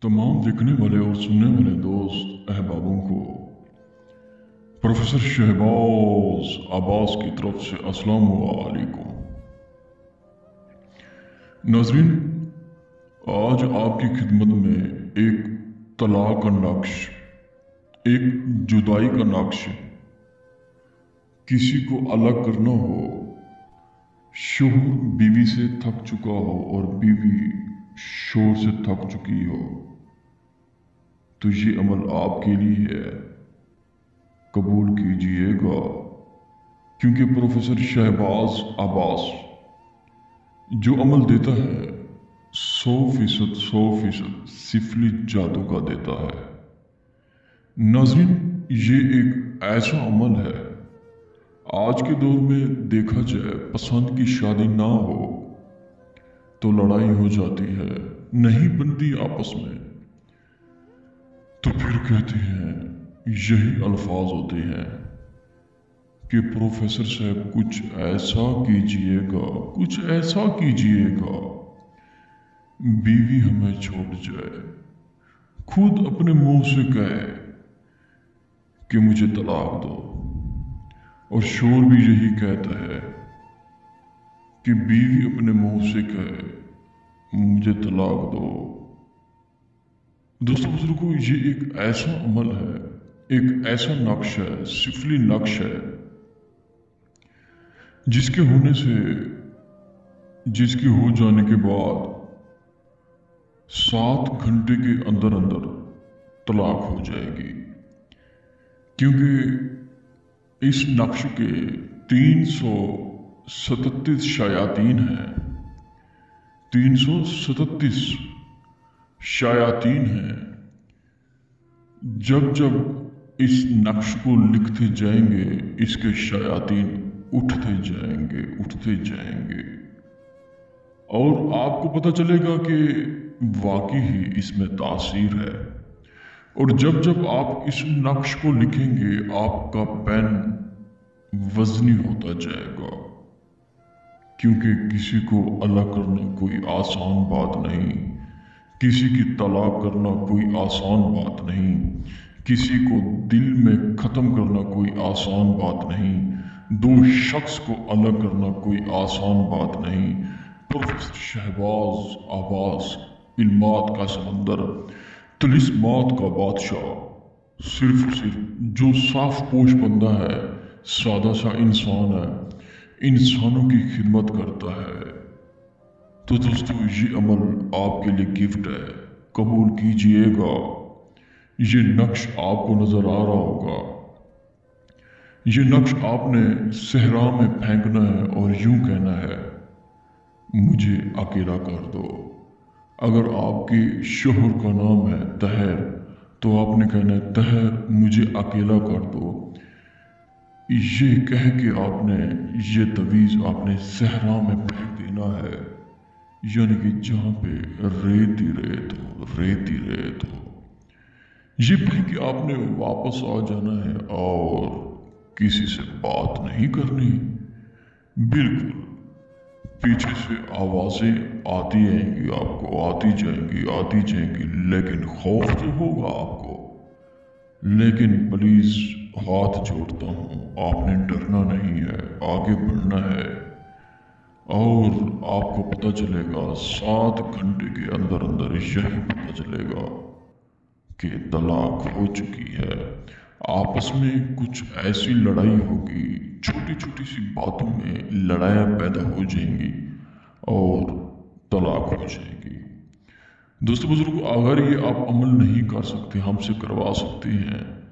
तमाम देखने वाले और सुनने वाले दोस्त अहबाबों को प्रोफेसर शहबाज अब्बास की तरफ से अस्सलाम वालेकुम। नाज़रीन, आज आपकी खिदमत में एक तलाक का नक्श, एक जुदाई का नक्श, किसी को अलग करना हो, शोहर बीवी से थक चुका हो और बीवी शोहर से थक चुकी हो, तो ये अमल आपके लिए है, कबूल कीजिएगा। क्योंकि प्रोफेसर शहबाज अब्बास जो अमल देता है 100% सिफली जादू का देता है। नाज़रीन, ये एक ऐसा अमल है, आज के दौर में देखा जाए पसंद की शादी ना हो तो लड़ाई हो जाती है, नहीं बनती आपस में, तो फिर कहते हैं, यही अल्फाज होते हैं कि प्रोफेसर साहब कुछ ऐसा कीजिएगा, कुछ ऐसा कीजिएगा, बीवी हमें छोड़ जाए, खुद अपने मुंह से कहे कि मुझे तलाक दो, और शोहर भी यही कहता है कि बीवी अपने मुंह से कहे मुझे तलाक दो। दोस्तों बुजुर्गों, ये एक ऐसा अमल है, एक ऐसा नक्श है, सिफली नक्श है, जिसके होने से, जिसके हो जाने के बाद 7 घंटे के अंदर अंदर तलाक हो जाएगी। क्योंकि इस नक्श के 337 शायातीन हैं, 337 शायातीन हैं। जब जब इस नक्श को लिखते जाएंगे, इसके शायातीन उठते जाएंगे, और आपको पता चलेगा कि वाकई ही इसमें तासीर है। और जब जब आप इस नक्श को लिखेंगे, आपका पेन वजनी होता जाएगा, क्योंकि किसी को अलग करना कोई आसान बात नहीं, किसी की तलाक करना कोई आसान बात नहीं, किसी को दिल में ख़त्म करना कोई आसान बात नहीं, 2 शख्स को अलग करना कोई आसान बात नहीं। प्रोफेसर शहबाज अब्बास, इल्मात का समंदर, तिलिस्मात का बादशाह, सिर्फ जो साफ पोश बंदा है, सादा सा इंसान है, इंसानों की खिदमत करता है। तो दोस्तों, ये अमल आपके लिए गिफ्ट है, कबूल कीजिएगा। ये नक्श आपको नजर आ रहा होगा, ये नक्श आपने सहरा में फेंकना है और यूं कहना है, मुझे अकेला कर दो। अगर आपके शोहर का नाम है तहर, तो आपने कहना है, तहर मुझे अकेला कर दो। ये कह के आपने ये तवीज़ आपने सहरा में फेंक देना है, यानी कि जहाँ पे रेत ही रेत हो। ये फेंक के आपने वापस आ जाना है और किसी से बात नहीं करनी। बिल्कुल पीछे से आवाजें आती आएंगी, आपको आती जाएंगी, लेकिन खौफ तो होगा आपको। लेकिन प्लीज हाथ जोड़ता हूँ, आपने डरना नहीं है, आगे बढ़ना है, और आपको पता चलेगा 7 घंटे के अंदर अंदर यही पता चलेगा कि तलाक हो चुकी है। आपस में कुछ ऐसी लड़ाई होगी, छोटी छोटी सी बातों में लड़ाइयाँ पैदा हो जाएंगी और तलाक हो जाएगी। दोस्तों बुजुर्गों, अगर ये आप अमल नहीं कर सकते, हमसे करवा सकते हैं